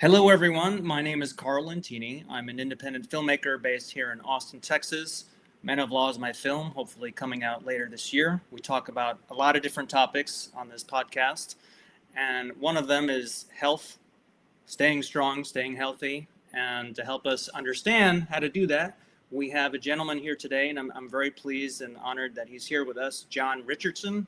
Hello, everyone. My name is Karl Lentini. I'm an independent filmmaker based here in Austin, Texas. Men of Law is my film, hopefully coming out later this year. We talk about a lot of different topics on this podcast, and one of them is health, staying strong, staying healthy. And to help us understand how to do that, we have a gentleman here today, and I'm very pleased and honored that he's here with us, John Richardson.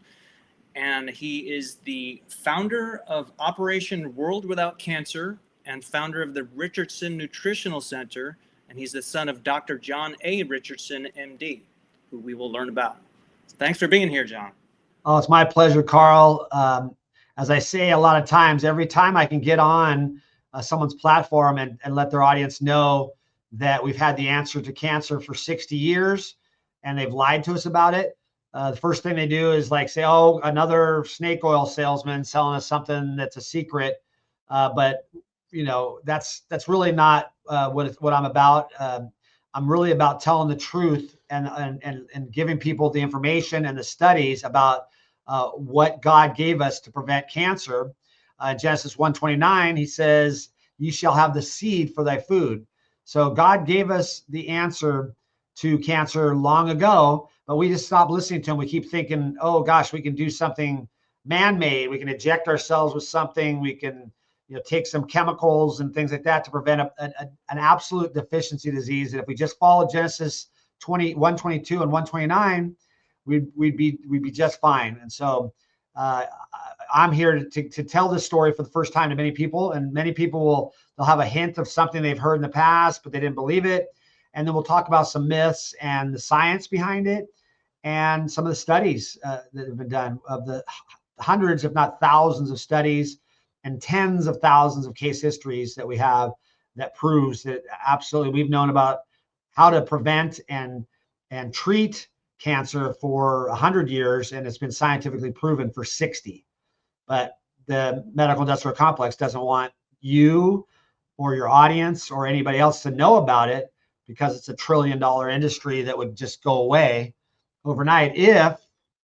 And he is the founder of Operation World Without Cancer and founder of the Richardson Nutritional Center. And he's the son of Dr. John A. Richardson, MD, who we will learn about. Thanks for being here, John. Oh, it's my pleasure, Karl. As I say a lot of times, every time I can get on someone's platform and let their audience know that we've had the answer to cancer for 60 years and they've lied to us about it, the first thing they do is like say, oh, another snake oil salesman selling us something that's a secret. But you know, that's really not what I'm about. I'm really about telling the truth and giving people the information and the studies about what God gave us to prevent cancer. Genesis 1:29, he says, "You shall have the seed for thy food." So God gave us the answer to cancer long ago, but we just stopped listening to him. We keep thinking, oh gosh, we can do something man-made. We can inject ourselves with something. We can, take some chemicals and things like that to prevent an absolute deficiency disease. And if we just follow Genesis 1:22 and 1:29, we'd be just fine. And so I'm here to tell this story for the first time to many people, and many people they'll have a hint of something they've heard in the past, but they didn't believe it. And then we'll talk about some myths and the science behind it and some of the studies that have been done of the hundreds, if not thousands of studies and tens of thousands of case histories that we have that proves that absolutely we've known about how to prevent and treat cancer for 100 years, and it's been scientifically proven for 60. But the medical industrial complex doesn't want you or your audience or anybody else to know about it because it's $1 trillion industry that would just go away overnight if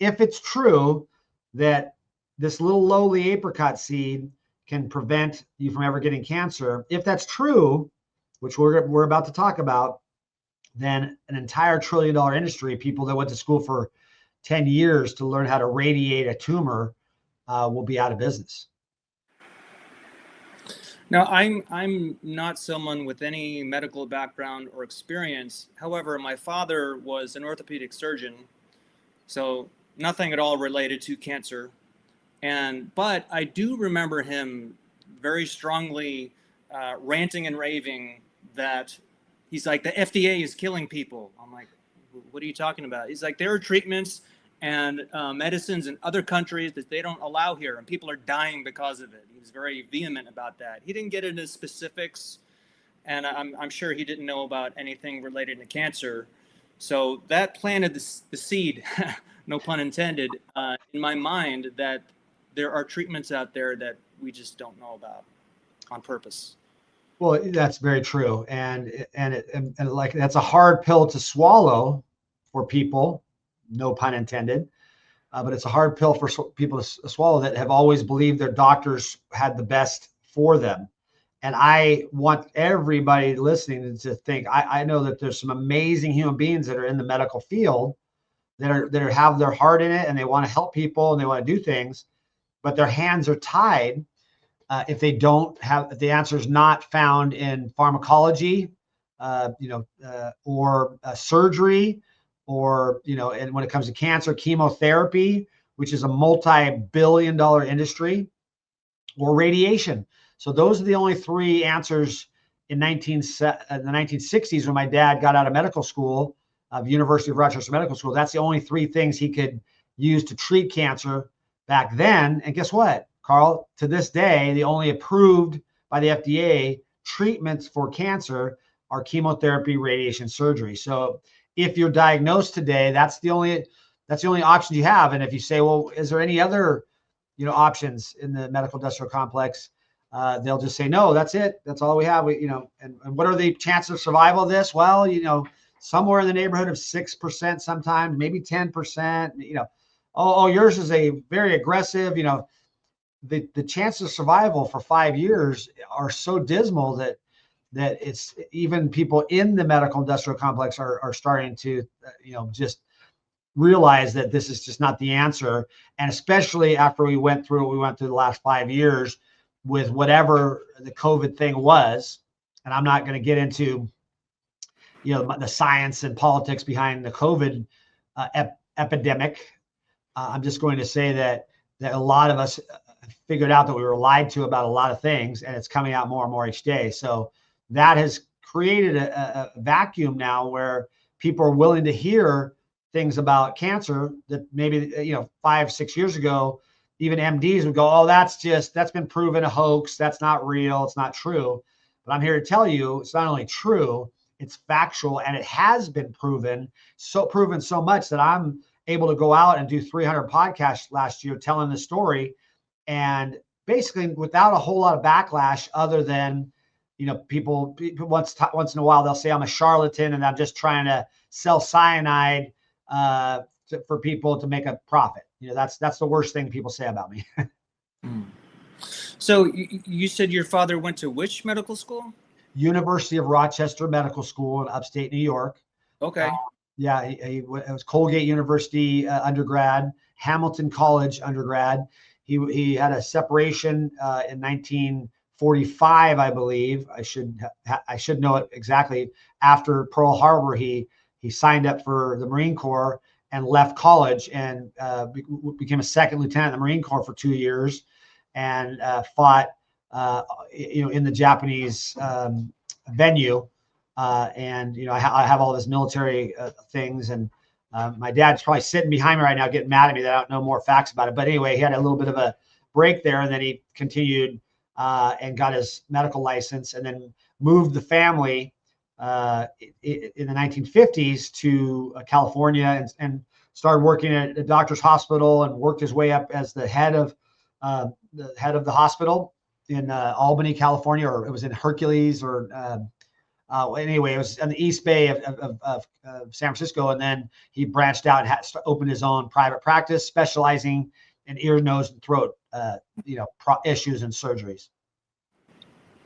it's true that this little lowly apricot seed can prevent you from ever getting cancer. If that's true, which we're about to talk about, then an entire $1 trillion industry, people that went to school for 10 years to learn how to radiate a tumor, will be out of business. Now, I'm not someone with any medical background or experience. However, my father was an orthopedic surgeon, so nothing at all related to cancer. But I do remember him very strongly ranting and raving that he's like, the FDA is killing people. I'm like, what are you talking about? He's like, there are treatments and medicines in other countries that they don't allow here, and people are dying because of it. He was very vehement about that. He didn't get into specifics, and I'm sure he didn't know about anything related to cancer. So that planted the seed, no pun intended, in my mind that there are treatments out there that we just don't know about on purpose. Well, that's very true, and like that's a hard pill to swallow for people, no pun intended. But it's a hard pill for people to swallow that have always believed their doctors had the best for them. And I want everybody listening to think, I know that there's some amazing human beings that are in the medical field that have their heart in it and they want to help people and they want to do things, but their hands are tied if they don't have, if the answer is not found in pharmacology, or surgery, or, and when it comes to cancer, chemotherapy, which is a multi-billion-dollar industry, or radiation. So those are the only three answers in the 1960s when my dad got out of medical school, of University of Rochester Medical School. That's the only three things he could use to treat cancer back then. And guess what, Karl? To this day, the only approved by the FDA treatments for cancer are chemotherapy, radiation, surgery. So if you're diagnosed today, that's the only option you have. And if you say, well, is there any other, options in the medical industrial complex? They'll just say, no, that's it. That's all we have. And what are the chances of survival of this? Well, somewhere in the neighborhood of 6% sometimes, maybe 10%, oh, yours is a very aggressive, the chances of survival for 5 years are so dismal that it's even people in the medical industrial complex are starting to, just realize that this is just not the answer. And especially after we went through the last 5 years with whatever the COVID thing was. And I'm not going to get into, the science and politics behind the COVID epidemic. I'm just going to say that a lot of us figured out that we were lied to about a lot of things, and it's coming out more and more each day. So that has created a vacuum now where people are willing to hear things about cancer that maybe 5-6 years ago, even MDs would go, oh, that's been proven a hoax, that's not real, it's not true. But I'm here to tell you it's not only true, it's factual, and it has been proven so much that I'm able to go out and do 300 podcasts last year telling the story, and basically without a whole lot of backlash other than people once in a while they'll say I'm a charlatan and I'm just trying to sell cyanide for people to make a profit. That's the worst thing people say about me. So you said your father went to which medical school? University of Rochester Medical School in upstate New York. Okay. Yeah, it was Colgate University undergrad, Hamilton College undergrad. He had a separation in 1945, I believe. I should know it exactly. After Pearl Harbor, he signed up for the Marine Corps and left college and became a second lieutenant in the Marine Corps for 2 years, and fought in the Japanese venue. And I have all this military things, and my dad's probably sitting behind me right now getting mad at me that I don't know more facts about it. But anyway, he had a little bit of a break there, and then he continued and got his medical license, and then moved the family in the 1950s to California, and started working at a doctor's hospital, and worked his way up as the head of the hospital in Albany, California, or it was in Hercules, or anyway, it was on the East Bay of San Francisco. And then he branched out and opened his own private practice, specializing in ear, nose, and throat issues and surgeries.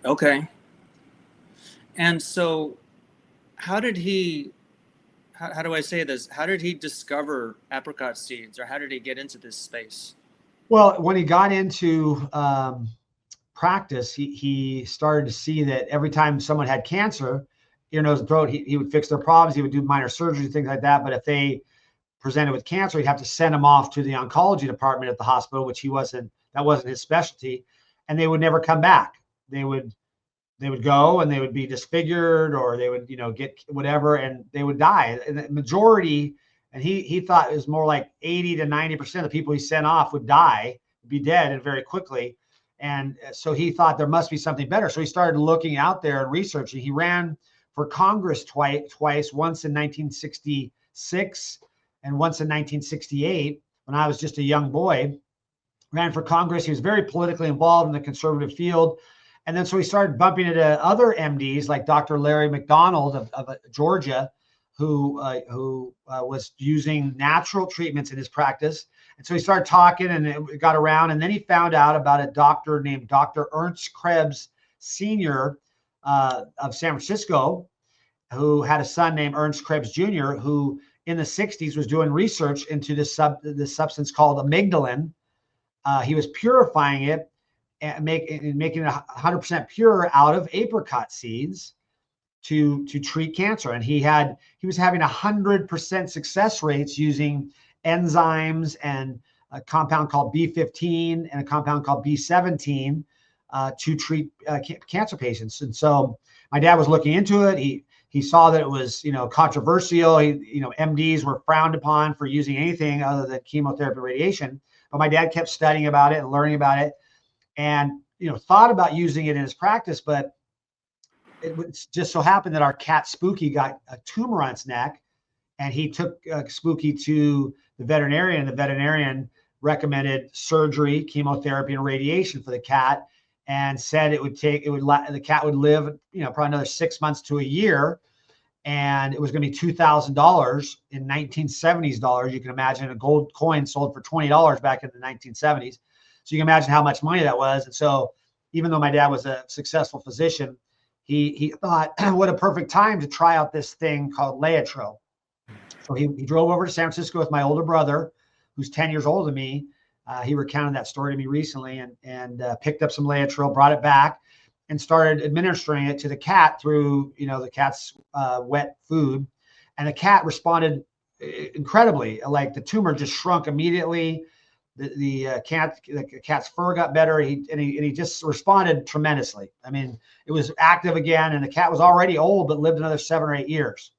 Okay. And so how do I say this? How did he discover apricot seeds, or how did he get into this space? Well, when he got into practice, he started to see that every time someone had cancer, ear, nose, and throat, he would fix their problems. He would do minor surgery, things like that. But if they presented with cancer, he'd have to send them off to the oncology department at the hospital, which that wasn't his specialty, and they would never come back. They would go and they would be disfigured, or they would get whatever, and they would die. And the majority, and he thought it was more like 80 to 90% of the people he sent off would be dead, and very quickly. And so he thought there must be something better. So he started looking out there and researching. He ran for Congress twice, once in 1966 and once in 1968, when I was just a young boy. Ran for Congress. He was very politically involved in the conservative field. And then so he started bumping into other MDs like Dr. Larry McDonald of Georgia, who was using natural treatments in his practice. And so he started talking, and it got around. And then he found out about a doctor named Dr. Ernst Krebs Sr. Of San Francisco, who had a son named Ernst Krebs Jr., who in the 60s was doing research into this substance called amygdalin. He was purifying it and making it 100% pure out of apricot seeds to treat cancer. And he was having 100% success rates using enzymes and a compound called B15 and a compound called B17 to treat cancer patients. And so my dad was looking into it. He saw that it was controversial. MDs were frowned upon for using anything other than chemotherapy, radiation. But my dad kept studying about it and learning about it, and thought about using it in his practice. But it just so happened that our cat Spooky got a tumor on its neck, and he took Spooky to the veterinarian. The veterinarian recommended surgery, chemotherapy, and radiation for the cat, and said the cat would live probably another 6 months to a year, and it was going to be $2,000 in 1970s dollars. You can imagine a gold coin sold for $20 back in the 1970s. So you can imagine how much money that was. And so even though my dad was a successful physician, he thought, what a perfect time to try out this thing called Laetrile. So he drove over to San Francisco with my older brother, who's 10 years older than me. He recounted that story to me recently, and picked up some Laetrile, brought it back, and started administering it to the cat through, the cat's wet food. And the cat responded incredibly. Like the tumor just shrunk immediately. The cat's fur got better. He just responded tremendously. I mean, it was active again, and the cat was already old, but lived another 7 or 8 years.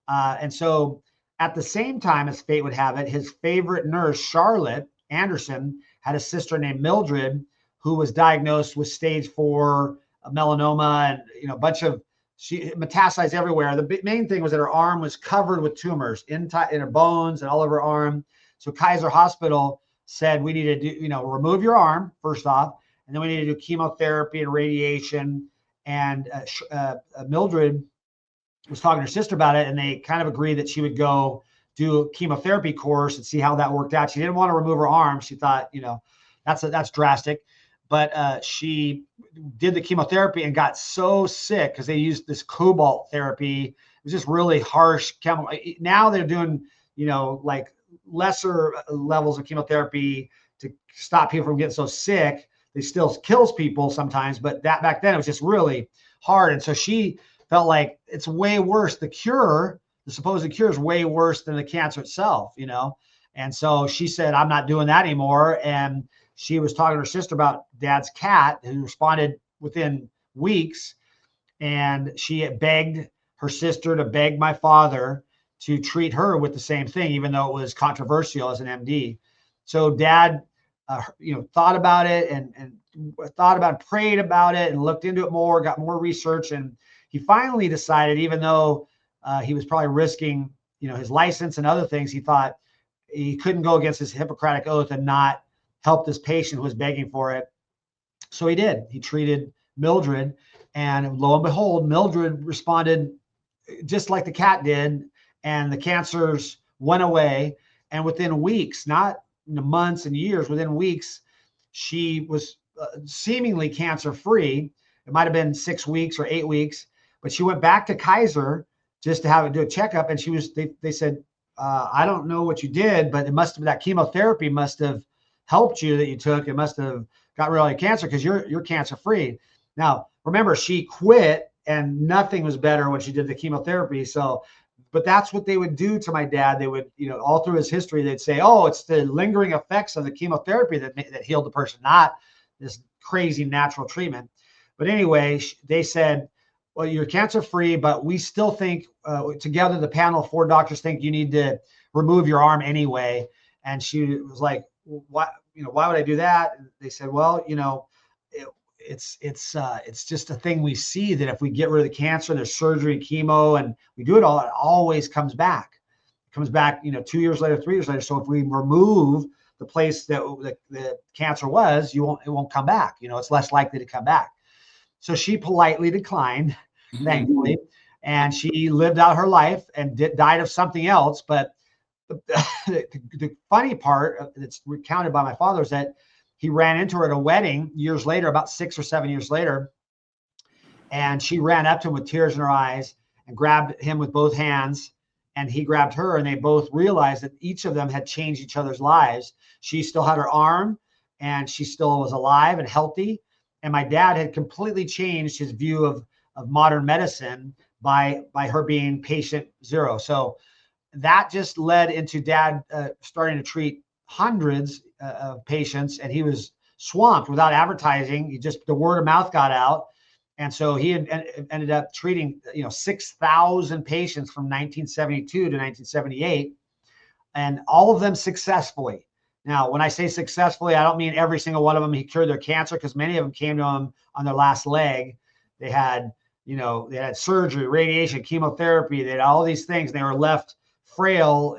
And so at the same time, as fate would have it, his favorite nurse, Charlotte Anderson, had a sister named Mildred who was diagnosed with stage 4 melanoma, and a bunch of, she metastasized everywhere. The main thing was that her arm was covered with tumors in her bones and all over her arm. So Kaiser Hospital said, we need to do, remove your arm first off, and then we need to do chemotherapy and radiation. And Mildred was talking to her sister about it, and they kind of agreed that she would go do a chemotherapy course and see how that worked out. She didn't want to remove her arm. She thought, that's drastic. But she did the chemotherapy and got so sick because they used this cobalt therapy. It was just really harsh chemical. Now they're doing, like lesser levels of chemotherapy to stop people from getting so sick. They still kills people sometimes, but that back then it was just really hard. And so she felt like it's way worse. The supposed cure is way worse than the cancer itself, And so she said, I'm not doing that anymore. And she was talking to her sister about dad's cat, who responded within weeks. And she begged her sister to beg my father to treat her with the same thing, even though it was controversial as an MD. So dad, thought about it and prayed about it and looked into it more, got more research. And he finally decided, even though he was probably risking, his license and other things, he thought he couldn't go against his Hippocratic oath and not help this patient who was begging for it. So he did. He treated Mildred, and lo and behold, Mildred responded just like the cat did, and the cancers went away. And within weeks, not months and years, within weeks, she was seemingly cancer-free. It might have been 6 weeks or 8 weeks, but she went back to Kaiser just to do a checkup. And they said, I don't know what you did, but it must have, that chemotherapy must have helped you that you took. It must have got rid of all your cancer because you're cancer-free. Now, remember, she quit and nothing was better when she did the chemotherapy. So, but that's what they would do to my dad. They would, all through his history, they'd say, oh, it's the lingering effects of the chemotherapy that healed the person, not this crazy natural treatment. But anyway, they said, well, you're cancer-free, but we still think together, the panel of 4 doctors think you need to remove your arm anyway. And she was like, well, why would I do that? And they said, well, it's just a thing we see, that if we get rid of the cancer, there's surgery, chemo, and we do it all, it always comes back. It comes back, 2 years later, 3 years later. So if we remove the place that the cancer was, it won't come back. It's less likely to come back. So she politely declined, thankfully, and she lived out her life and died of something else. But the funny part that's recounted by my father is that he ran into her at a wedding years later, about 6 or 7 years later, and she ran up to him with tears in her eyes and grabbed him with both hands, and he grabbed her, and they both realized that each of them had changed each other's lives. She still had her arm, and she still was alive and healthy. And my dad had completely changed his view of modern medicine by her being patient zero. So that just led into dad starting to treat hundreds of patients, and he was swamped without advertising. The word of mouth got out. And so he ended up treating, 6,000 patients from 1972 to 1978, and all of them successfully. Now, when I say successfully, I don't mean every single one of them he cured their cancer, because many of them came to him on their last leg. They had, they had surgery, radiation, chemotherapy. They had all these things. They were left frail,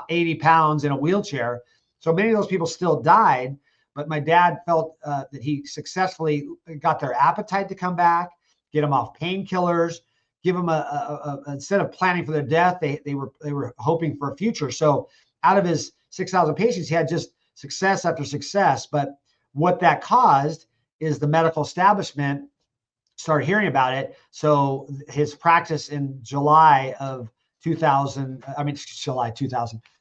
80 pounds in a wheelchair. So many of those people still died. But my dad felt that he successfully got their appetite to come back, get them off painkillers, give them instead of planning for their death, they were hoping for a future. So out of his 6,000 patients, he had just success after success. But what that caused is the medical establishment started hearing about it. So his practice in July of 2000,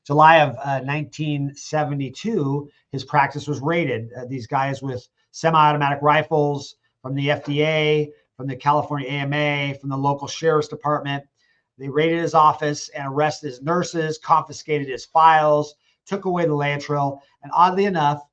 July of 1972, his practice was raided. These guys with semi-automatic rifles from the FDA, from the California AMA, from the local sheriff's department. They raided his office and arrested his nurses, confiscated his files, took away the Laetrile. And oddly enough,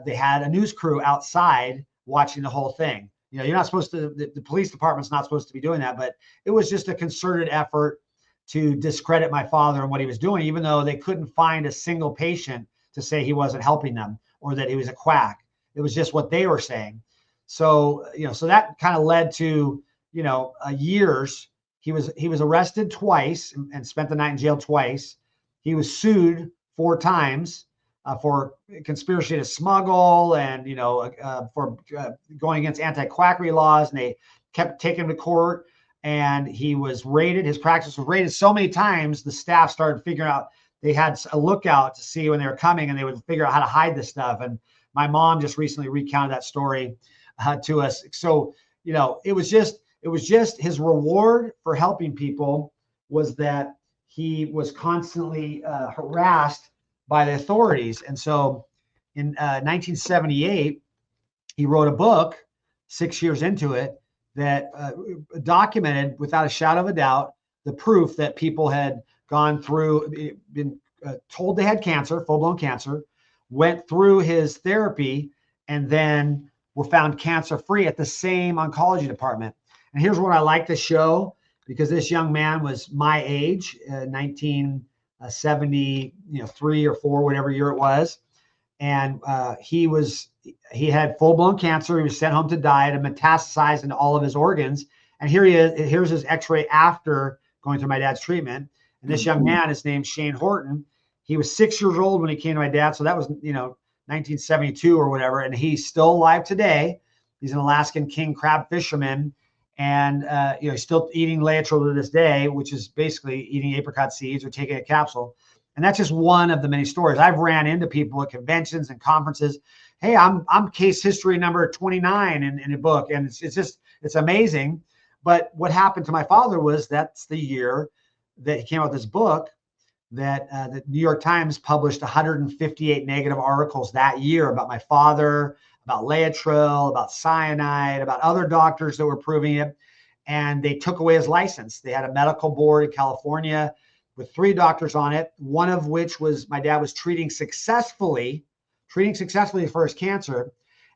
they had a news crew outside watching the whole thing. You know, you're not supposed to, the police department's not supposed to be doing that, but it was just a concerted effort to discredit my father and what he was doing, even though they couldn't find a single patient to say he wasn't helping them or that he was a quack. It was just what they were saying. So, you know, so that kind of led to, you know, years. He was arrested twice and spent the night in jail twice. He was sued 4 times for conspiracy to smuggle and, you know, for going against anti-quackery laws. And they kept taking him to court, and he was raided. His practice was raided so many times, the staff started figuring out, they had a lookout to see when they were coming, and they would figure out how to hide this stuff. And my mom just recently recounted that story to us. So, you know, it was just his reward for helping people was that he was constantly harassed by the authorities. And so in 1978, he wrote a book 6 years into it that documented without a shadow of a doubt the proof that people had gone through, been told they had cancer, full-blown cancer, went through his therapy, and then were found cancer-free at the same oncology department. And here's what I like to show, because this young man was my age, 1973 or 4, whatever year it was. And he had full-blown cancer. He was sent home to die. It had metastasized into all of his organs. And here he is. Here's his x-ray after going through my dad's treatment. And this young man is named Shane Horton. He was 6 years old when he came to my dad. So that was, you know, 1972 or whatever. And he's still alive today. He's an Alaskan king crab fisherman. And, you know, he's still eating Laetrile to this day, which is basically eating apricot seeds or taking a capsule. And that's just one of the many stories. I've ran into people at conventions and conferences. Hey, I'm case history number 29 in a book. And it's amazing. But what happened to my father was that's the year that he came out with this book that the New York Times published 158 negative articles that year about my father, about Laetrile, about cyanide, about other doctors that were proving it. And they took away his license. They had a medical board in California with 3 doctors on it, one of which was my dad was treating successfully for his cancer.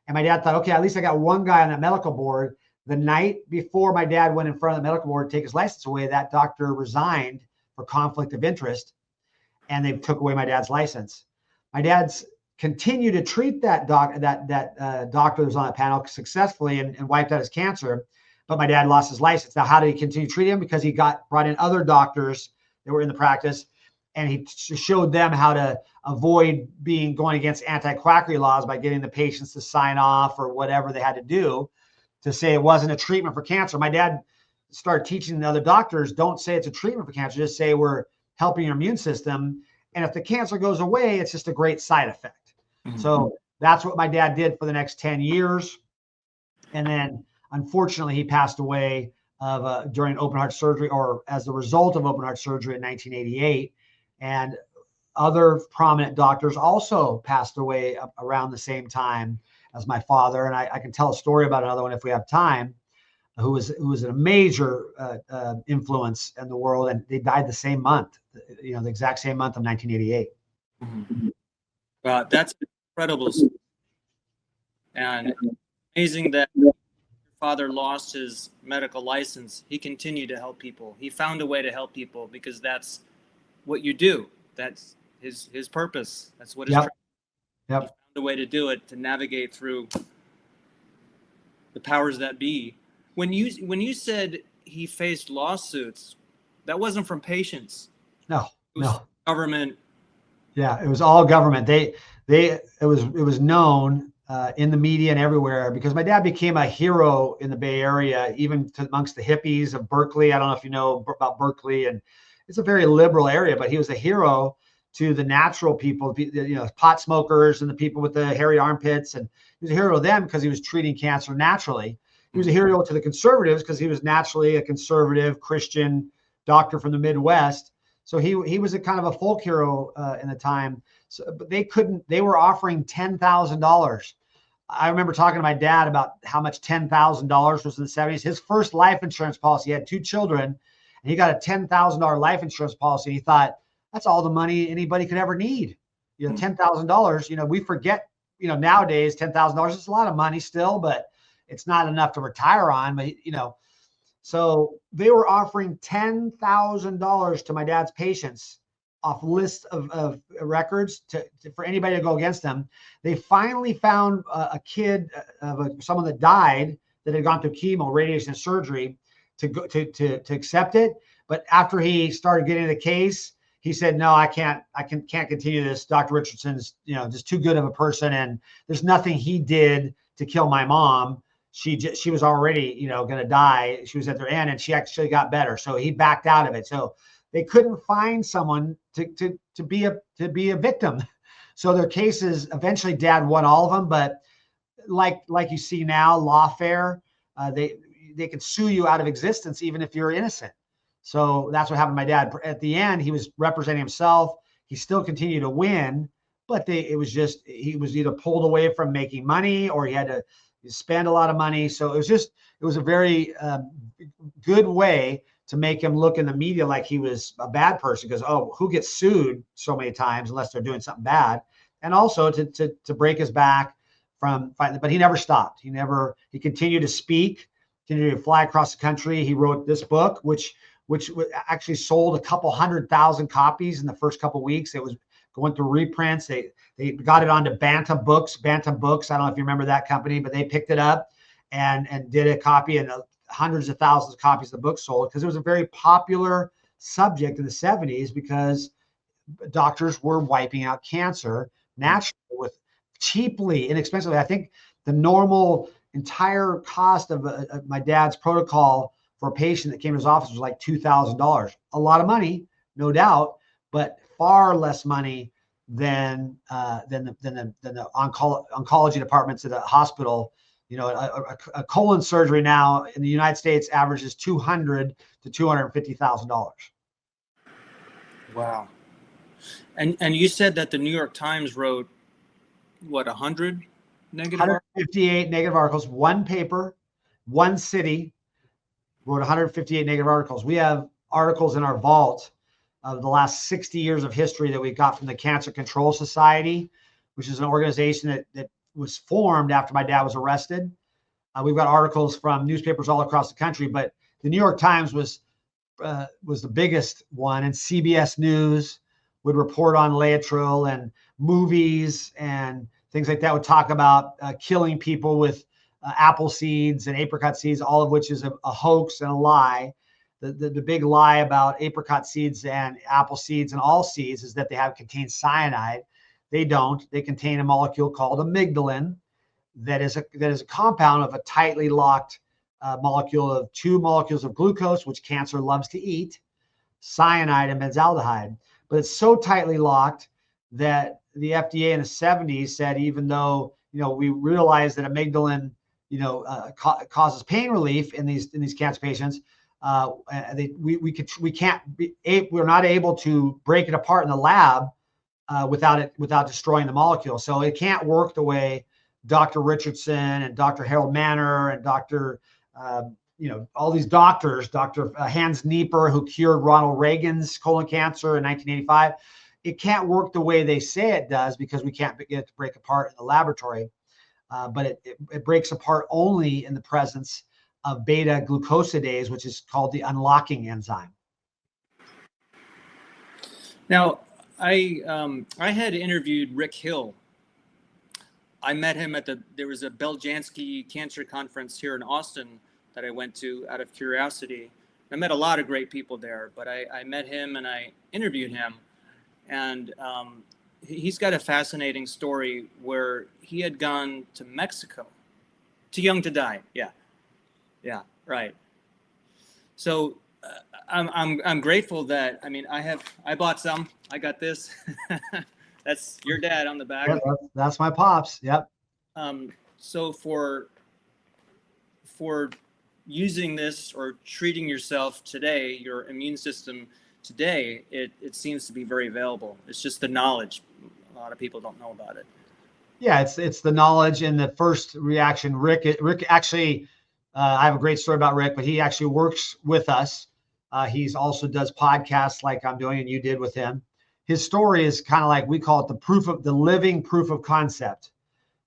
And my dad thought, okay, at least I got one guy on that medical board. The night before my dad went in front of the medical board to take his license away, that doctor resigned for conflict of interest, and they took away my dad's license. My dad's continued to treat that doctor that was on that panel successfully and wiped out his cancer, but my dad lost his license. Now, how did he continue to treat him? Because he brought in other doctors that were in the practice, and he showed them how to avoid going against anti-quackery laws by getting the patients to sign off or whatever they had to do to say it wasn't a treatment for cancer. My dad started teaching the other doctors, don't say it's a treatment for cancer, just say we're helping your immune system. And if the cancer goes away, it's just a great side effect. Mm-hmm. So that's what my dad did for the next 10 years. And then unfortunately, he passed away during open heart surgery, or as a result of open heart surgery in 1988. And other prominent doctors also passed away around the same time as my father. And I can tell a story about another one if we have time, who was a major influence in the world. And they died the same month, you know, the exact same month of 1988. Mm-hmm. That's incredible. And amazing that your father lost his medical license. He continued to help people. He found a way to help people because that's what you do. That's his purpose. That's what his He found a way to do it, to navigate through the powers that be. When you said he faced lawsuits, that wasn't from patients. No, it was government. Yeah, it was all government. It was known in the media and everywhere, because my dad became a hero in the Bay Area, even amongst the hippies of Berkeley. I don't know if you know about Berkeley, and it's a very liberal area, but he was a hero to the natural people, pot smokers and the people with the hairy armpits. And he was a hero to them because he was treating cancer naturally. He was a hero to the conservatives because he was naturally a conservative Christian doctor from the Midwest. So he was a kind of a folk hero in the time. So, but they were offering $10,000. I remember talking to my dad about how much $10,000 was in the 70s. His first life insurance policy, he had 2 children, and he got a $10,000 life insurance policy. He thought, that's all the money anybody could ever need. $10,000, we forget, nowadays, $10,000 is a lot of money still, but it's not enough to retire on. But, so they were offering $10,000 to my dad's patients off list of records for anybody to go against them. They finally found a kid someone that died that had gone through chemo, radiation, and surgery to accept it. But after he started getting the case, he said, no, I can't continue this. Dr. Richardson's, just too good of a person. And there's nothing he did to kill my mom. She was already, going to die. She was at their end, and she actually got better. So he backed out of it. So they couldn't find someone to be a victim. So their cases, eventually Dad won all of them. But like you see now, lawfare, they can sue you out of existence even if you're innocent. So that's what happened to my dad. At the end, he was representing himself. He still continued to win, but he was either pulled away from making money or he had to spend a lot of money. So it was a very good way to make him look in the media like he was a bad person, because, who gets sued so many times unless they're doing something bad? And also to break his back from fighting, but he never stopped. He continued to speak, continued to fly across the country. He wrote this book, which actually sold a couple 100,000 copies in the first couple of weeks. It was going through reprints. They got it onto Bantam Books. I don't know if you remember that company, but they picked it up and did a copy, and hundreds of thousands of copies of the book sold, because it was a very popular subject in the 70s, because doctors were wiping out cancer naturally with cheaply, inexpensively. I think the normal entire cost of my dad's protocol for a patient that came to his office was like $2,000. A lot of money, no doubt, but far less money than the oncology departments at a hospital. A colon surgery now in the United States averages $200,000 to $250,000. Wow. And you said that the New York Times wrote, what, 100 negative 158 negative articles, one paper, one city wrote 158 negative articles. We have articles in our vault of the last 60 years of history that we got from the Cancer Control Society, which is an organization that was formed after my dad was arrested. We've got articles from newspapers all across the country, but the New York Times was the biggest one, and CBS News would report on Laetrile, and movies and things like that would talk about killing people with apple seeds and apricot seeds, all of which is a hoax and a lie. The big lie about apricot seeds and apple seeds and all seeds is that they contain cyanide. They don't. They contain a molecule called amygdalin that is a compound of a tightly locked molecule of 2 molecules of glucose, which cancer loves to eat, cyanide and benzaldehyde. But it's so tightly locked that the FDA in the 70s said, even though we realized that amygdalin causes pain relief in these cancer patients, we're not able to break it apart in the lab without destroying the molecule. So it can't work the way Dr. Richardson and Dr. Harold Manor and Dr. All these doctors, Dr. Hans Nieper, who cured Ronald Reagan's colon cancer in 1985. It can't work the way they say it does, because we can't get it to break apart in the laboratory. But it breaks apart only in the presence of beta glucosidase, which is called the unlocking enzyme. Now, I had interviewed Rick Hill. I met him there was a Beljanski Cancer Conference here in Austin that I went to out of curiosity. I met a lot of great people there, but I met him and I interviewed him. And he's got a fascinating story where he had gone to Mexico, too young to die. Yeah, right. So I'm grateful that, I mean, I bought some. I got this. That's your dad on the back. Yeah, that's my pops. Yep. So for using this or treating yourself today, your immune system today, it seems to be very available. It's just the knowledge. A lot of people don't know about it. Yeah, it's the knowledge and the first reaction. Rick actually, I have a great story about Rick, but he actually works with us. He's also does podcasts like I'm doing and you did with him. His story is kind of like, we call it the living proof of concept.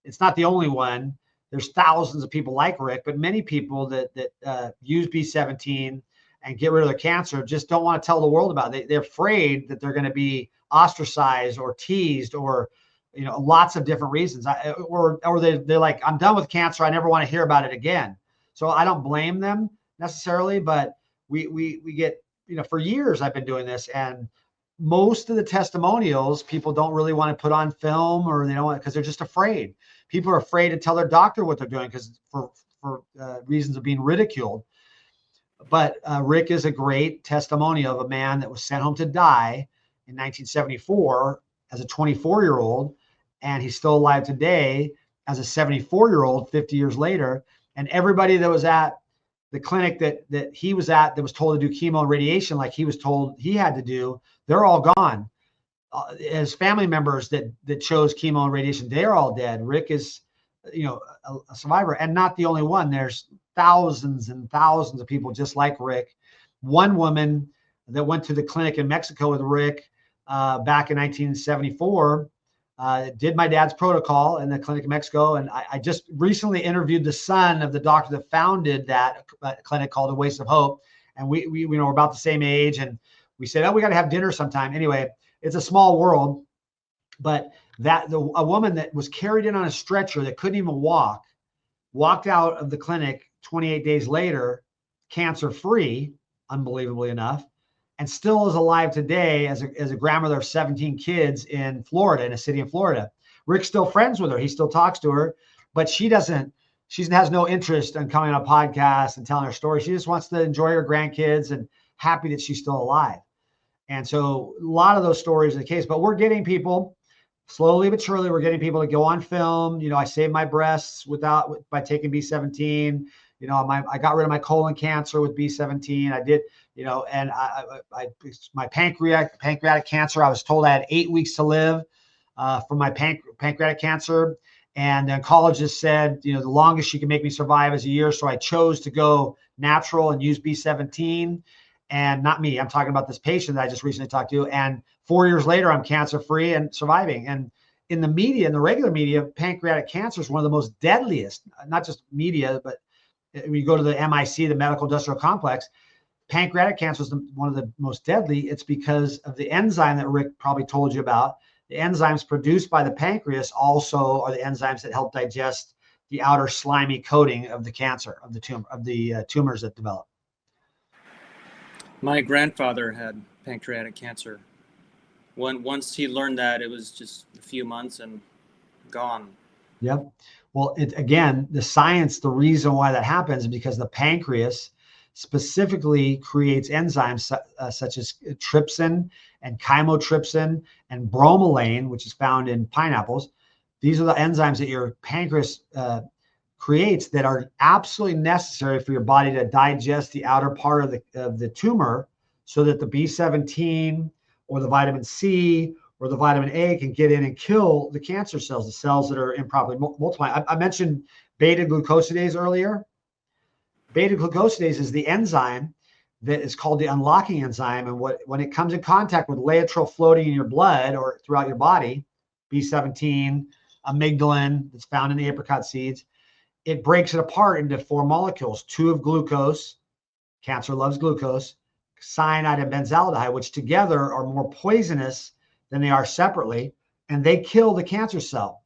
It's not the only one. There's thousands of people like Rick, but many people that use B17 and get rid of their cancer just don't want to tell the world about it. They're afraid that they're going to be ostracized or teased or, lots of different reasons. Or they're like, I'm done with cancer. I never want to hear about it again. So I don't blame them necessarily, but we get, for years I've been doing this, and most of the testimonials people don't really want to put on film, or they don't want, because they're just afraid. People are afraid to tell their doctor what they're doing because for reasons of being ridiculed. But Rick is a great testimonial of a man that was sent home to die in 1974 as a 24-year-old, and he's still alive today as a 74-year-old 50 years later. And everybody that was at the clinic that he was at, that was told to do chemo and radiation like he was told he had to do, they're all gone. His family members that chose chemo and radiation, they're all dead. Rick is, a survivor, and not the only one. There's thousands and thousands of people just like Rick. One woman that went to the clinic in Mexico with Rick back in 1974 did my dad's protocol in the clinic in Mexico. And I just recently interviewed the son of the doctor that founded that clinic called A Waste of Hope. And we we're about the same age. And we said, oh, we got to have dinner sometime. Anyway, it's a small world. But a woman that was carried in on a stretcher that couldn't even walked out of the clinic 28 days later, cancer-free, unbelievably enough, and still is alive today as a grandmother of 17 kids in Florida, in a city in Florida. Rick's still friends with her. He still talks to her, but she has no interest in coming on a podcast and telling her story. She just wants to enjoy her grandkids and happy that she's still alive. And so a lot of those stories are the case, but we're getting people slowly but surely. We're getting people to go on film. I saved my breasts by taking B17. I got rid of my colon cancer with B17. I did, and my pancreatic cancer, I was told I had 8 weeks to live from my pancreatic cancer. And the oncologist said, the longest she can make me survive is a year. So I chose to go natural and use B17. And not me, I'm talking about this patient that I just recently talked to. And 4 years later, I'm cancer-free and surviving. And in the media, in the regular media, pancreatic cancer is one of the most deadliest, not just media, but when you go to the MIC, the medical industrial complex, pancreatic cancer is one of the most deadly. It's because of the enzyme that Rick probably told you about. The enzymes produced by the pancreas also are the enzymes that help digest the outer slimy coating of the cancer, of the tumors that develop. My grandfather had pancreatic cancer. Once he learned that, it was just a few months and gone. Yep. Well, again, the science, the reason why that happens is because the pancreas specifically creates enzymes such as trypsin and chymotrypsin and bromelain, which is found in pineapples. These are the enzymes that your pancreas creates that are absolutely necessary for your body to digest the outer part of the tumor, so that the B17 or the vitamin C or the vitamin A can get in and kill the cancer cells, the cells that are improperly multiplying. I mentioned beta-glucosidase earlier. Beta-glucosidase is the enzyme that is called the unlocking enzyme. And when it comes in contact with Laetrile floating in your blood or throughout your body, B17, amygdalin that's found in the apricot seeds, it breaks it apart into 4 molecules, 2 of glucose. Cancer loves glucose, cyanide and benzaldehyde, which together are more poisonous than they are separately, and they kill the cancer cell.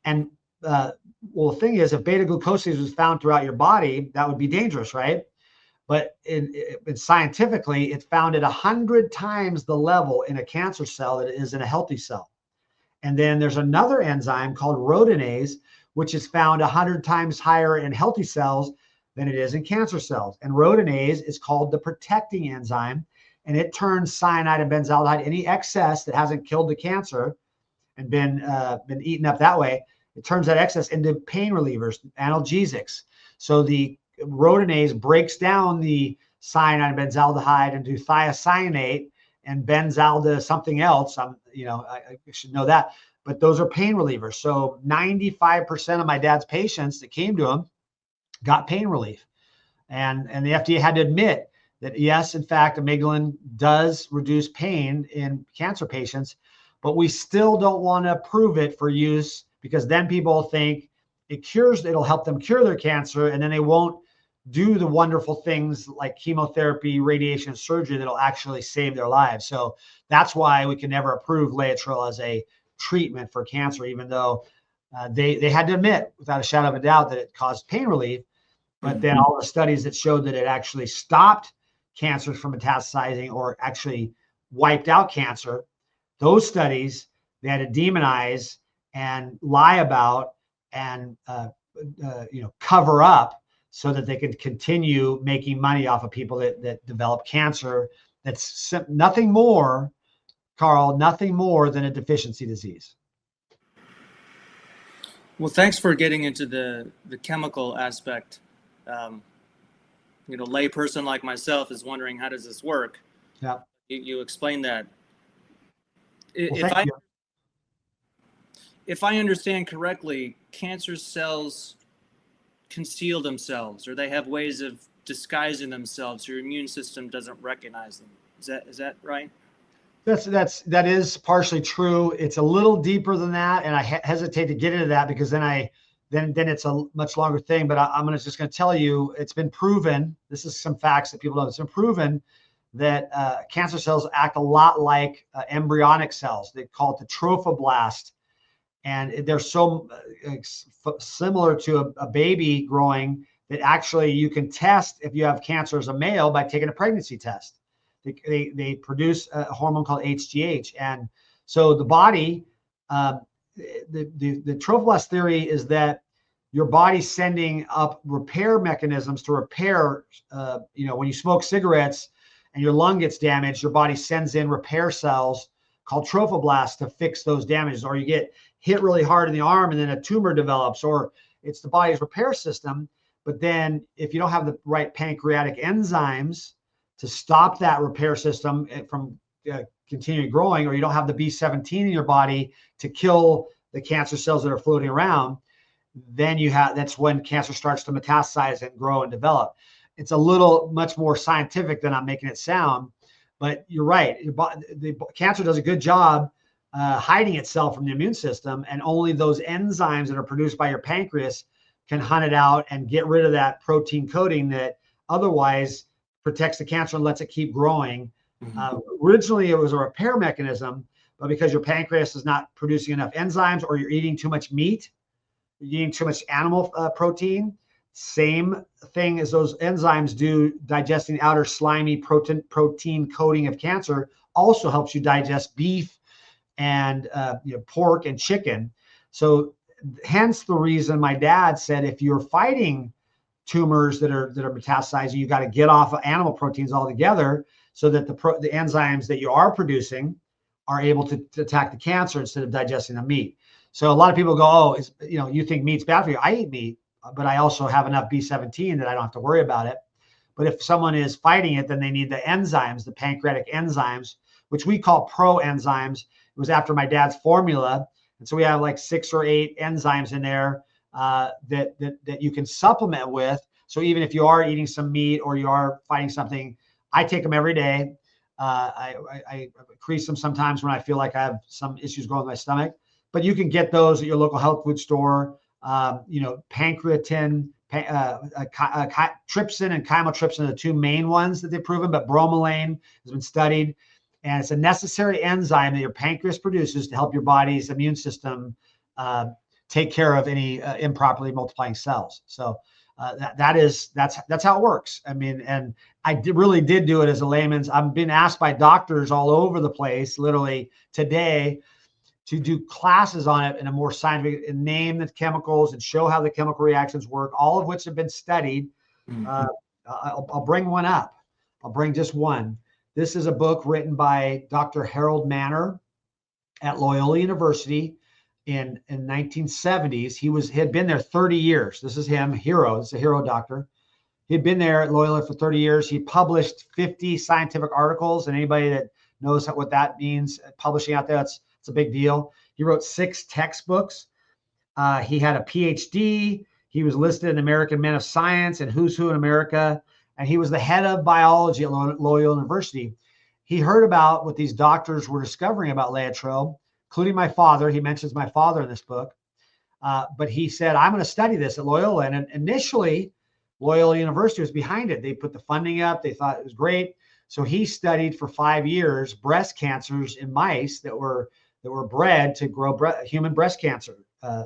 And well, the thing is, if beta-glucosidase was found throughout your body, that would be dangerous, right? But scientifically, it's found at 100 times the level in a cancer cell that it is in a healthy cell. And then there's another enzyme called rhodinase, which is found 100 times higher in healthy cells than it is in cancer cells. And rhodonase is called the protecting enzyme, and it turns cyanide and benzaldehyde, any excess that hasn't killed the cancer and been eaten up that way, it turns that excess into pain relievers, analgesics. So the rhodonase breaks down the cyanide and benzaldehyde into thiocyanate and benzalda something else. I should know that, but those are pain relievers. So 95% of my dad's patients that came to him got pain relief, and the FDA had to admit that yes, in fact, amygdalin does reduce pain in cancer patients, but we still don't want to approve it for use, because then people think it'll help them cure their cancer, and then they won't do the wonderful things like chemotherapy, radiation, and surgery that'll actually save their lives. So that's why we can never approve Laetrile as a treatment for cancer, even though they had to admit without a shadow of a doubt that it caused pain relief. But then all the studies that showed that it actually stopped cancers from metastasizing or actually wiped out cancer, those studies they had to demonize and lie about and cover up so that they could continue making money off of people that develop cancer. That's nothing more, Karl, nothing more than a deficiency disease. Well, thanks for getting into the chemical aspect. Lay person like myself is wondering, how does this work? Yeah. You explained that. Well, if I understand correctly, cancer cells conceal themselves, or they have ways of disguising themselves. Your immune system doesn't recognize them. Is that right? That is partially true. It's a little deeper than that, and I hesitate to get into that because then it's a much longer thing. But I'm just going to tell you, it's been proven. This is some facts that people know. It's been proven that cancer cells act a lot like embryonic cells. They call it the trophoblast, and they're so similar to a baby growing that actually you can test if you have cancer as a male by taking a pregnancy test. They produce a hormone called HGH, and so the body, the trophoblast theory is that your body's sending up repair mechanisms to repair. When you smoke cigarettes and your lung gets damaged, your body sends in repair cells called trophoblasts to fix those damages, or you get hit really hard in the arm and then a tumor develops, or it's the body's repair system. But then if you don't have the right pancreatic enzymes to stop that repair system from continuing growing, or you don't have the B17 in your body to kill the cancer cells that are floating around, then that's when cancer starts to metastasize and grow and develop. It's a little much more scientific than I'm making it sound, but you're right. The cancer does a good job hiding itself from the immune system, and only those enzymes that are produced by your pancreas can hunt it out and get rid of that protein coating that otherwise protects the cancer and lets it keep growing. Mm-hmm. Originally, it was a repair mechanism, but because your pancreas is not producing enough enzymes, or you're eating too much meat, you're eating too much animal protein, same thing as those enzymes do, digesting the outer slimy protein coating of cancer, also helps you digest beef and pork and chicken. So hence the reason my dad said, if you're fighting tumors that are metastasizing, you got to get off of animal proteins altogether, so that the enzymes that you are producing are able to attack the cancer instead of digesting the meat. So a lot of people go, oh, you think meat's bad for you. I eat meat, but I also have enough B17 that I don't have to worry about it. But if someone is fighting it, then they need the enzymes, the pancreatic enzymes, which we call proenzymes. It was after my dad's formula. And so we have like 6 or 8 enzymes in there that you can supplement with. So even if you are eating some meat or you are fighting something, I take them every day. I increase them sometimes when I feel like I have some issues going with my stomach. But you can get those at your local health food store. Pancreatin, trypsin and chymotrypsin are the 2 main ones that they've proven, but bromelain has been studied. And it's a necessary enzyme that your pancreas produces to help your body's immune system take care of any improperly multiplying cells. So that's how it works. I mean, and I really did do it as a layman's. I've been asked by doctors all over the place, literally today, to do classes on it in a more scientific, and name the chemicals and show how the chemical reactions work, all of which have been studied. Uh, I'll bring one up. I'll bring just one. This is a book written by Dr. Harold Manor at Loyola University in 1970s. He had been there 30 years. This is him, hero. This is a hero doctor. He'd been there at Loyola for 30 years. He published 50 scientific articles, and anybody that knows what that means, publishing out there, it's a big deal. He wrote 6 textbooks. He had a PhD. He was listed in American Men of Science and Who's Who in America, and he was the head of biology at Loyola University. He heard about what these doctors were discovering about Laetrile, including my father. He mentions my father in this book. But he said, I'm going to study this at Loyola. And initially, Loyola University was behind it. They put the funding up. They thought it was great. So he studied for 5 years breast cancers in mice that were bred to grow human breast cancer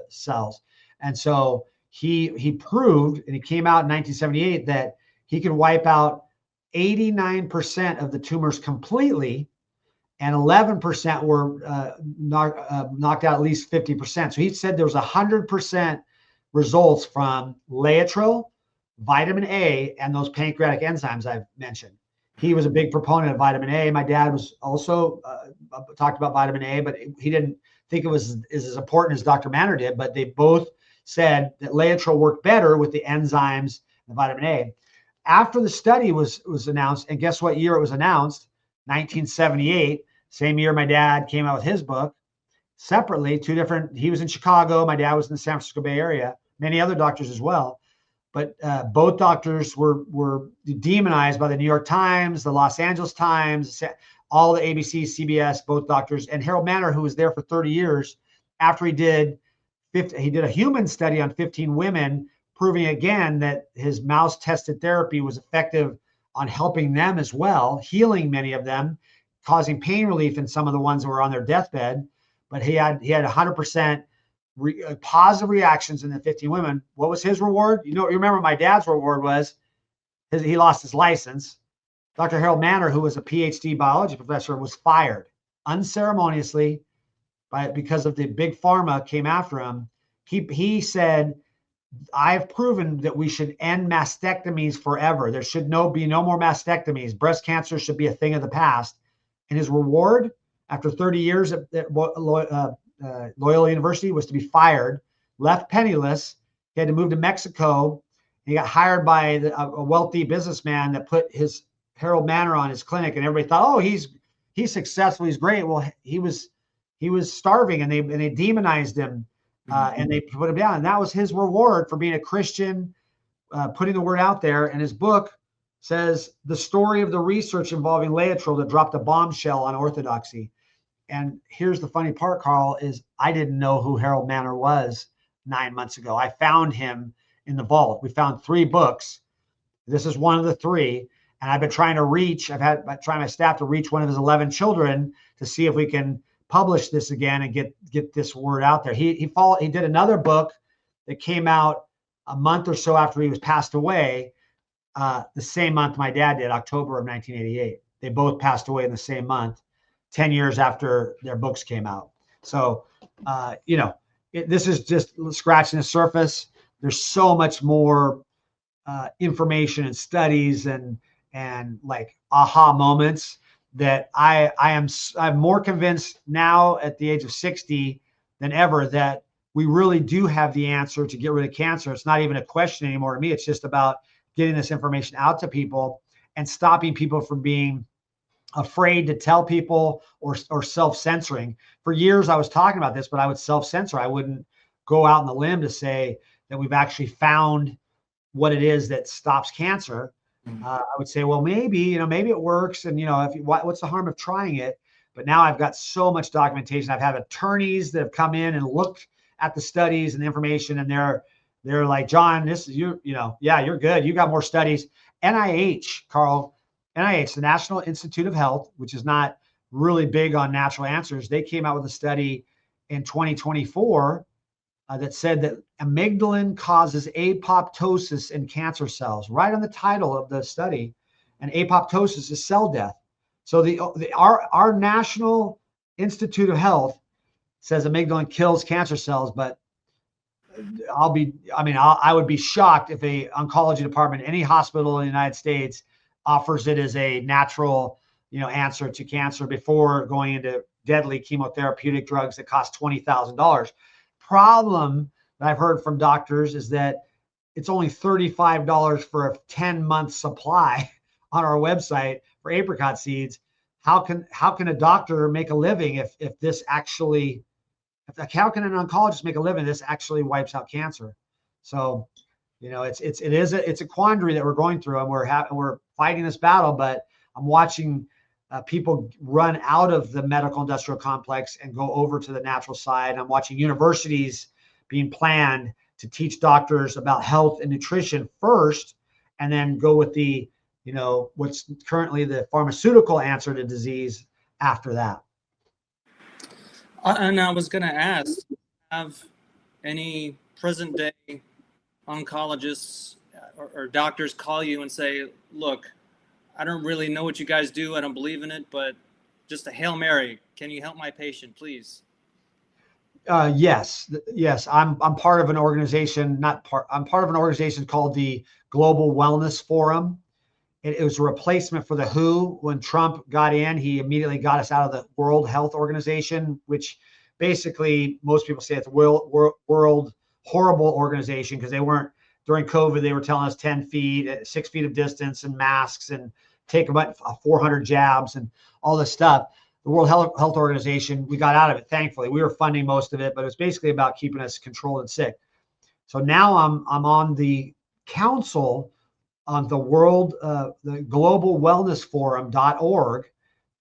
cells. And so he proved, and he came out in 1978, that he could wipe out 89% of the tumors completely, and 11% were knocked out at least 50%. So he said there was 100% results from Laetrile, vitamin A, and those pancreatic enzymes I've mentioned. He was a big proponent of vitamin A. My dad was also talked about vitamin A, but he didn't think it was as important as Dr. Manor did. But they both said that Laetrile worked better with the enzymes and vitamin A. After the study was announced, and guess what year it was announced? 1978, same year my dad came out with his book. Separately, 2 different, he was in Chicago, my dad was in the San Francisco Bay Area, many other doctors as well. But both doctors were demonized by the New York Times, the Los Angeles Times, all the ABC, CBS, both doctors. And Harold Manor, who was there for 30 years, after he did a human study on 15 women, proving again that his mouse tested therapy was effective on helping them as well, healing many of them, causing pain relief in some of the ones that were on their deathbed. But he had 100% positive reactions in the 15 women. What was his reward? You remember my dad's reward was he lost his license. Dr. Harold Manor, who was a PhD biology professor, was fired unceremoniously because of the big pharma came after him. He said, I've proven that we should end mastectomies forever. There should be no more mastectomies. Breast cancer should be a thing of the past. And his reward after 30 years at Loyola University was to be fired, left penniless. He had to move to Mexico. He got hired by a wealthy businessman that put his Harold Manor on his clinic, and everybody thought, oh, he's successful, he's great. Well, he was starving, and they demonized him, and they put him down. And that was his reward for being a Christian, putting the word out there. And his book says the story of the research involving Laetrile that dropped a bombshell on orthodoxy. And here's the funny part, Karl, is I didn't know who Harold Manor was 9 months ago. I found him in the vault. We found 3 books. This is one of the 3. And I've been trying my staff to reach one of his 11 children to see if we can publish this again and get this word out there. He did another book that came out a month or so after he was passed away, the same month my dad did, October of 1988. They both passed away in the same month, 10 years after their books came out. So, this is just scratching the surface. There's so much more information and studies and like aha moments that I'm more convinced now at the age of 60 than ever that we really do have the answer to get rid of cancer. It's not even a question anymore to me. It's just about getting this information out to people and stopping people from being afraid to tell people or self-censoring. For years, I was talking about this, but I would self-censor. I wouldn't go out on the limb to say that we've actually found what it is that stops cancer. I would say, well, maybe it works. And, what's the harm of trying it? But now I've got so much documentation. I've had attorneys that have come in and looked at the studies and the information, and they're like, John, this is yeah, you're good. You got more studies. NIH, Karl, NIH, the National Institute of Health, which is not really big on natural answers, they came out with a study in 2024 that said that amygdalin causes apoptosis in cancer cells, right on the title of the study. And apoptosis is cell death. So our National Institute of Health says amygdalin kills cancer cells, but I would be shocked if a oncology department, any hospital in the United States, offers it as a natural, answer to cancer before going into deadly chemotherapeutic drugs that cost $20,000. Problem that I've heard from doctors is that it's only $35 for a 10-month supply on our website for apricot seeds. How can a doctor make a living if this actually, how can an oncologist make a living? This actually wipes out cancer. So, it's a quandary that we're going through, and we're fighting this battle. But I'm watching people run out of the medical industrial complex and go over to the natural side. I'm watching universities being planned to teach doctors about health and nutrition first, and then go with the, what's currently the pharmaceutical answer to disease after that. And I was going to ask, have any present day oncologists or doctors call you and say, look, I don't really know what you guys do, I don't believe in it, but just a Hail Mary, can you help my patient, please? Yes. I'm part of an organization, I'm part of an organization called the Global Wellness Forum. It was a replacement for the WHO. When Trump got in, he immediately got us out of the World Health Organization, which basically most people say it's a world horrible organization, because they weren't, during COVID, they were telling us 10 feet, 6 feet of distance and masks and take about 400 jabs and all this stuff. The World Health Organization, we got out of it, thankfully. We were funding most of it, but it's basically about keeping us controlled and sick. So now I'm on the council on the the Global Wellness Forum.org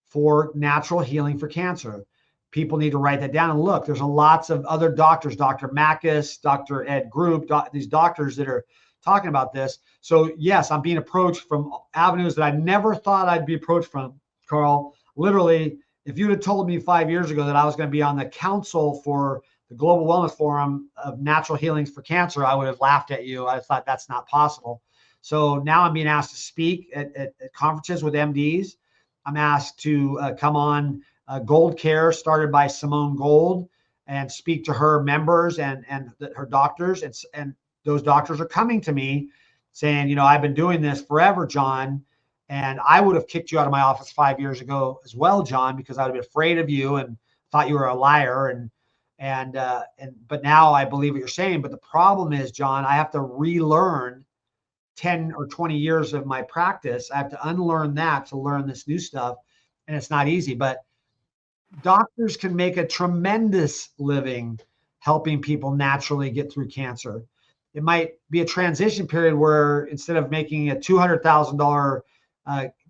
for natural healing for cancer. People need to write that down and look. There's lots of other doctors, Dr. Mackus, Dr. Ed Group, these doctors that are talking about this. So yes, I'm being approached from avenues that I never thought I'd be approached from, Karl. Literally, if you'd have told me 5 years ago that I was going to be on the council for the Global Wellness Forum of Natural Healings for Cancer, I would have laughed at you. I thought that's not possible. So now I'm being asked to speak at conferences with MDs. I'm asked to come on Gold Care, started by Simone Gold, and speak to her members and her doctors. And those doctors are coming to me saying, I've been doing this forever, John, and I would have kicked you out of my office 5 years ago as well, John, because I would have been afraid of you and thought you were a liar. But now I believe what you're saying. But the problem is, John, I have to relearn 10 or 20 years of my practice. I have to unlearn that to learn this new stuff. And it's not easy, but doctors can make a tremendous living helping people naturally get through cancer. It might be a transition period where instead of making a $200,000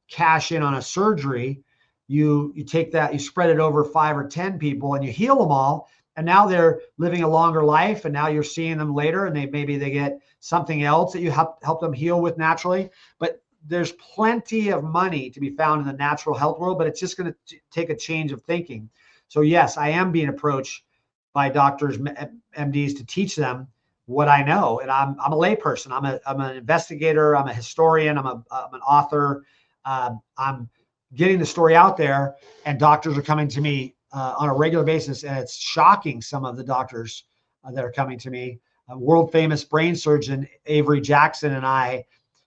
cash in on a surgery, you take that, you spread it over 5 or 10 people and you heal them all. And now they're living a longer life, and now you're seeing them later, and maybe they get something else that you help them heal with naturally. But there's plenty of money to be found in the natural health world, but it's just going to take a change of thinking. So yes, I am being approached by doctors, MDs, to teach them what I know. And I'm a layperson. I'm an investigator. I'm a historian. I'm an author. I'm getting the story out there, and doctors are coming to me on a regular basis, and it's shocking, some of the doctors that are coming to me. World famous brain surgeon Avery Jackson and I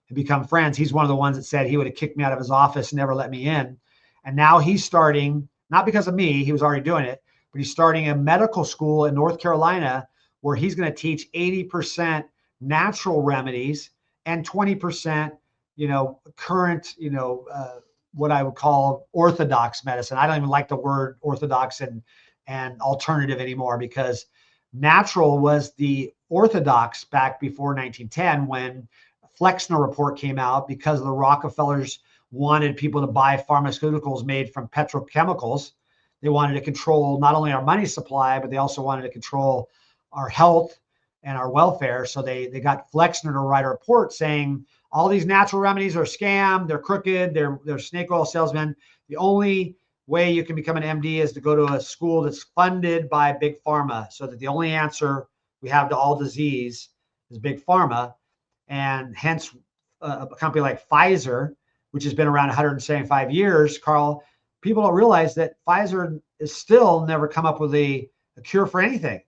have become friends. He's one of the ones that said he would have kicked me out of his office and never let me in. And now he's starting, not because of me, he was already doing it, but he's starting a medical school in North Carolina where he's going to teach 80% natural remedies and 20%, current, what I would call orthodox medicine. I don't even like the word orthodox and alternative anymore, because natural was the orthodox back before 1910, when Flexner report came out, because the Rockefellers wanted people to buy pharmaceuticals made from petrochemicals. They wanted to control not only our money supply, but they also wanted to control our health and our welfare. So they got Flexner to write a report saying all these natural remedies are a scam, they're crooked, they're snake oil salesmen. The only way you can become an MD is to go to a school that's funded by big pharma, so that the only answer we have to all disease is big pharma. And hence a company like Pfizer, which has been around 175 years, Karl, people don't realize that Pfizer is still never come up with a cure for anything.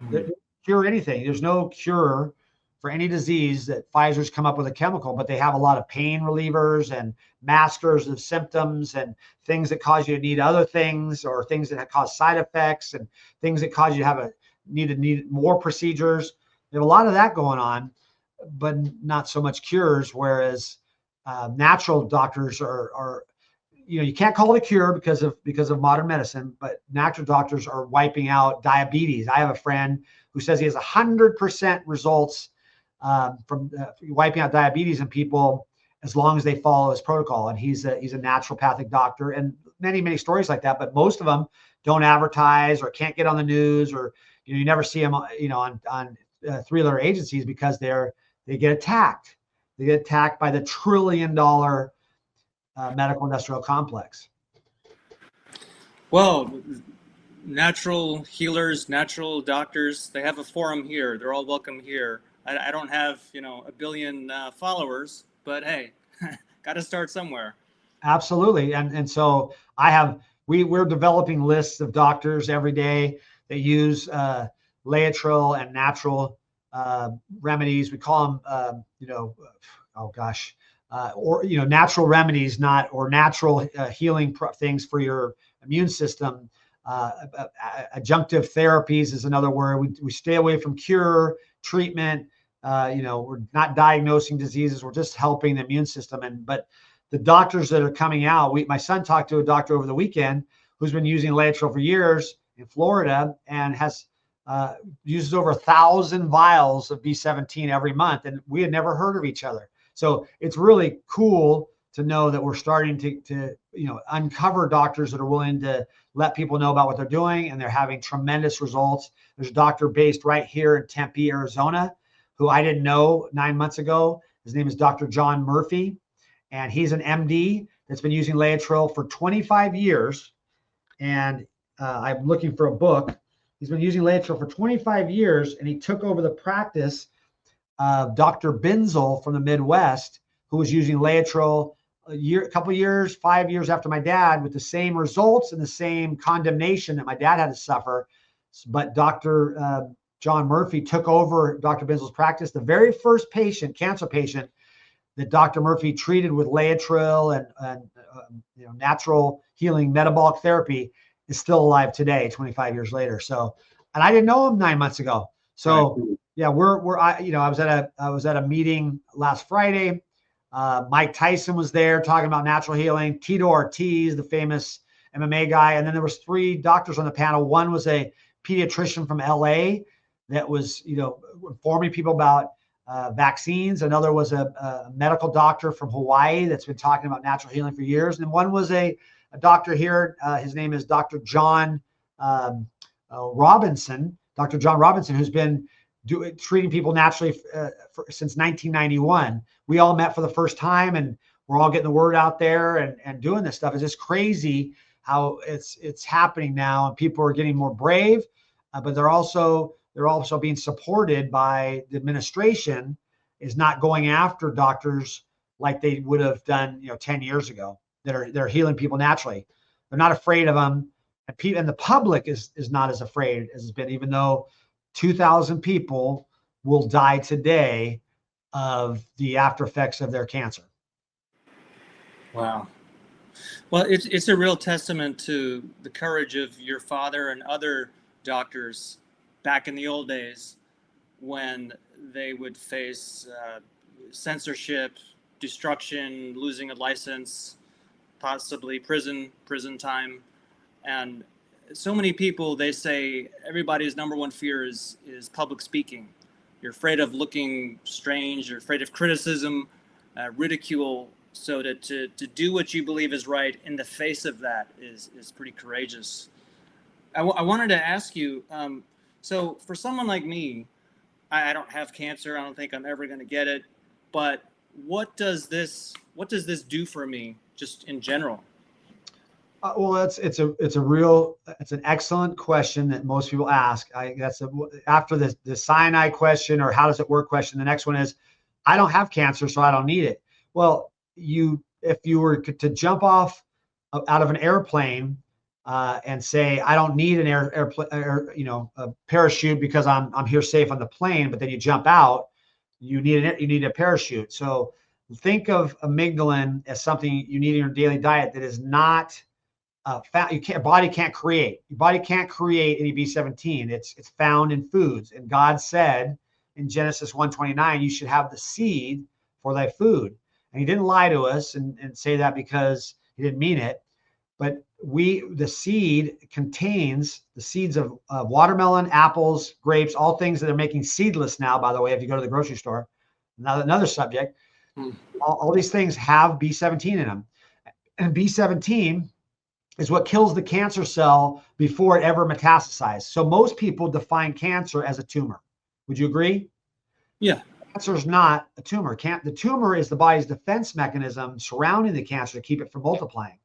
Mm-hmm. cure anything. There's no cure for any disease that Pfizer's come up with a chemical, but they have a lot of pain relievers and maskers of symptoms and things that cause you to need other things, or things that cause side effects, and things that cause you to need more procedures. They have a lot of that going on, but not so much cures. Whereas natural doctors are, you can't call it a cure because of modern medicine, but natural doctors are wiping out diabetes. I have a friend who says he has 100% results from wiping out diabetes in people as long as they follow his protocol. And he's a naturopathic doctor, and many stories like that. But most of them don't advertise or can't get on the news, or you never see them on three-letter agencies, because they get attacked. They get attacked by the trillion-dollar medical industrial complex. Well, natural healers, natural doctors, they have a forum here. They're all welcome here. I don't have, a billion followers, but hey, got to start somewhere. Absolutely. And so we're developing lists of doctors every day that use Laetrile and natural remedies. We call them, natural remedies, natural healing things for your immune system. Adjunctive therapies is another word. We stay away from cure, treatment. We're not diagnosing diseases. We're just helping the immune system. But the doctors that are coming out, my son talked to a doctor over the weekend who's been using Laetrile for years in Florida, and uses over 1,000 vials of B17 every month. And we had never heard of each other. So it's really cool to know that we're starting to uncover doctors that are willing to let people know about what they're doing, and they're having tremendous results. There's a doctor based right here in Tempe, Arizona, who I didn't know 9 months ago. His name is Dr. John Murphy, and he's an MD that's been using Laetrile for 25 years. And I'm looking for a book. He's been using Laetrile for 25 years, and he took over the practice of Dr. Binzel from the Midwest, who was using Laetrile a couple years, 5 years after my dad, with the same results and the same condemnation that my dad had to suffer. But Dr. John Murphy took over Dr. Binzel's practice. The very first cancer patient that Dr. Murphy treated with Laetrile and natural healing metabolic therapy is still alive today, 25 years later. So, and I didn't know him 9 months ago. So right. Yeah, I was at a meeting last Friday. Mike Tyson was there talking about natural healing. Tito Ortiz, the famous MMA guy, and then there was 3 doctors on the panel. One was a pediatrician from LA that was, informing people about vaccines. Another was a medical doctor from Hawaii that's been talking about natural healing for years. And one was a doctor here. His name is Dr. John Robinson. Dr. John Robinson, who's been treating people naturally since 1991. We all met for the first time, and we're all getting the word out there and doing this stuff. It's just crazy how it's happening now, and people are getting more brave, but they're also being supported by the administration is not going after doctors like they would have done 10 years ago that are healing people naturally. They're not afraid of them, and the public is not as afraid as it's been, even though 2,000 people will die today of the after effects of their cancer. Wow. Well, it's a real testament to the courage of your father and other doctors back in the old days, when they would face censorship, destruction, losing a license, possibly prison time. And so many people, they say everybody's number one fear is public speaking. You're afraid of looking strange, you're afraid of criticism, ridicule. So to do what you believe is right in the face of that is pretty courageous. I wanted to ask you, so for someone like me, I don't have cancer. I don't think I'm ever going to get it. But what does this do for me, just in general? Well, it's an excellent question that most people ask. After the cyanide question, or how does it work question, the next one is, I don't have cancer, so I don't need it. Well, if you were to jump off out of an airplane and say, I don't need an a parachute because I'm here safe on the plane. But then you jump out, you need a parachute. So think of amygdalin as something you need in your daily diet that is not found. Your body can't create. Your body can't create any B17. It's found in foods. And God said in Genesis 1:29, you should have the seed for thy food. And he didn't lie to us and say that because he didn't mean it. But the seed contains the seeds of watermelon, apples, grapes, all things that are making seedless now, by the way, if you go to the grocery store. Now, another subject, all these things have B17 in them. And B17 is what kills the cancer cell before it ever metastasizes. So most people define cancer as a tumor. Would you agree? Yeah. Cancer is not a tumor. The tumor is the body's defense mechanism surrounding the cancer to keep it from multiplying.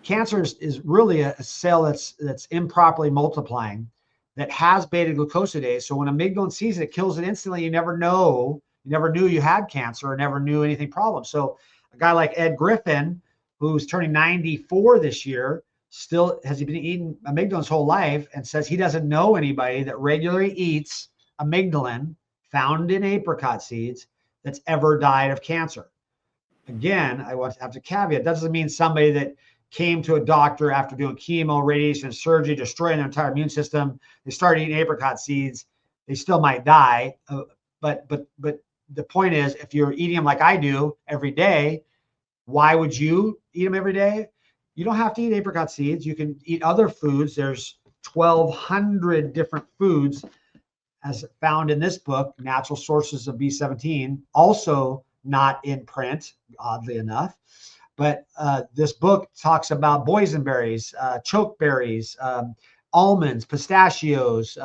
Cancer is really a cell that's improperly multiplying, that has beta glucosidase. So when amygdalin sees it, it kills it instantly. You never knew you had cancer or never knew anything problem. So a guy like Ed Griffin, who's turning 94 this year, still has he been eating amygdalin his whole life, and says he doesn't know anybody that regularly eats amygdalin found in apricot seeds that's ever died of cancer. Again, I want to have to caveat, that doesn't mean somebody that came to a doctor after doing chemo, radiation, surgery, destroying their entire immune system, they started eating apricot seeds, they still might die. But the point is, if you're eating them like I do every day, why would you eat them every day? You don't have to eat apricot seeds. You can eat other foods. There's 1,200 different foods as found in this book, Natural Sources of B17, also not in print, oddly enough. But this book talks about boysenberries, chokeberries, almonds, pistachios,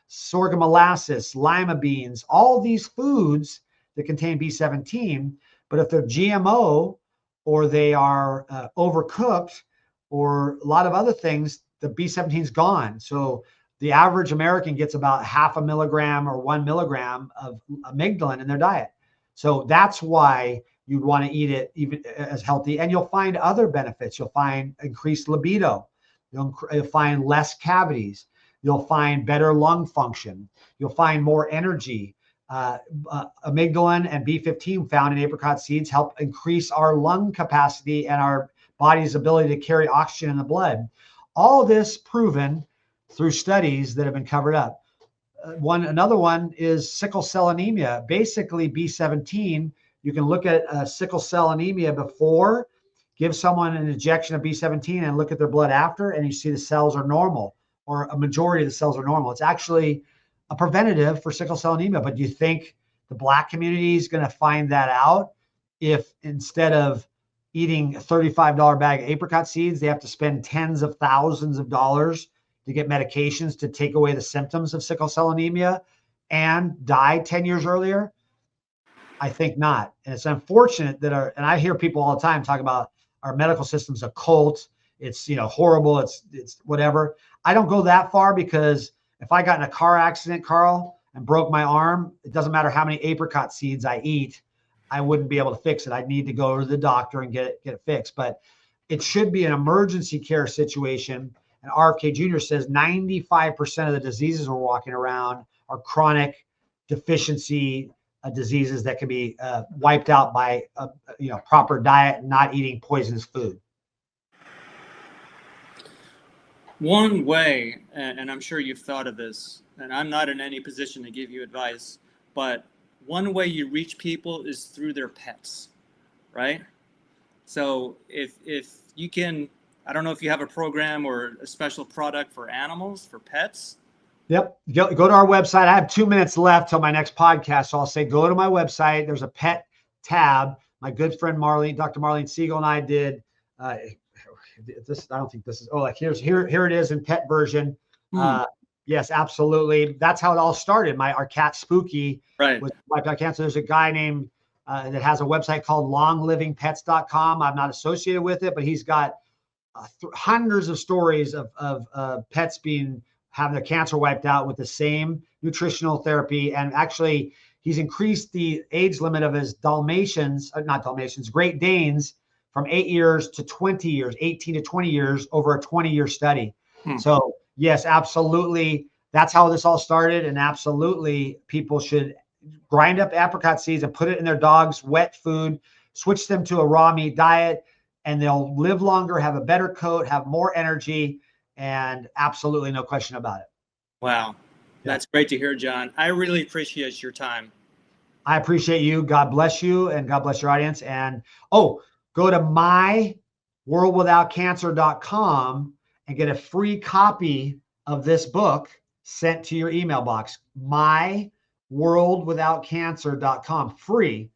sorghum molasses, lima beans, all these foods that contain B17. But if they're GMO or they are overcooked or a lot of other things, the B17 is gone. So the average American gets about 0.5 milligram or 1 milligram of amygdalin in their diet. So that's why you'd want to eat it even as healthy. And you'll find other benefits. You'll find increased libido. You'll find less cavities. You'll find better lung function. You'll find more energy. Amygdalin and B15 found in apricot seeds help increase our lung capacity and our body's ability to carry oxygen in the blood. All this proven through studies that have been covered up. Another one is sickle cell anemia. Basically, B17, you can look at sickle cell anemia before, give someone an injection of B17 and look at their blood after, and you see the cells are normal, or a majority of the cells are normal. It's actually a preventative for sickle cell anemia. But do you think the Black community is going to find that out if instead of eating a $35 bag of apricot seeds, they have to spend tens of thousands of dollars to get medications to take away the symptoms of sickle cell anemia and die 10 years earlier? I think not. And it's unfortunate that and I hear people all the time talk about our medical system's a cult. It's, horrible. It's whatever. I don't go that far, because if I got in a car accident, Karl, and broke my arm, it doesn't matter how many apricot seeds I eat, I wouldn't be able to fix it. I'd need to go to the doctor and get it fixed. But it should be an emergency care situation. And RFK Jr. says 95% of the diseases we're walking around are chronic deficiency diseases that can be wiped out by proper diet and not eating poisonous food. One way, and I'm sure you've thought of this, and I'm not in any position to give you advice, but one way you reach people is through their pets, right? So if you can, I don't know if you have a program or a special product for animals, for pets. Yep. Go to our website. I have 2 minutes left till my next podcast. So I'll say, go to my website. There's a pet tab. My good friend Dr. Marlene Siegel and I did this. I don't think this is, here it is in pet version. Yes, absolutely. That's how it all started. Our cat Spooky was wiped out cancer. There's a guy named that has a website called longlivingpets.com. I'm not associated with it, but he's got hundreds of stories of pets having their cancer wiped out with the same nutritional therapy. And actually, he's increased the age limit of his Great Danes from 8 years to 20 years, 18 to 20 years over a 20-year study. So yes, absolutely. That's how this all started. And absolutely, people should grind up apricot seeds and put it in their dog's wet food, switch them to a raw meat diet, and they'll live longer, have a better coat, have more energy, and absolutely no question about it. Wow. That's great to hear, John. I really appreciate your time. I appreciate you. God bless you, and God bless your audience. And go to myworldwithoutcancer.com and get a free copy of this book sent to your email box. myworldwithoutcancer.com. Free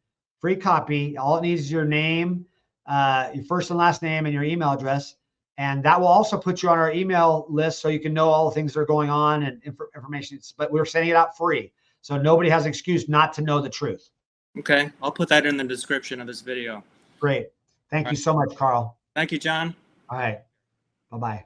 copy. All it needs is your name, your first and last name, and your email address. And that will also put you on our email list so you can know all the things that are going on and information. But we're sending it out free. So nobody has an excuse not to know the truth. Okay. I'll put that in the description of this video. Great. Thank you so much, Karl. Thank you, John. All right. Bye-bye.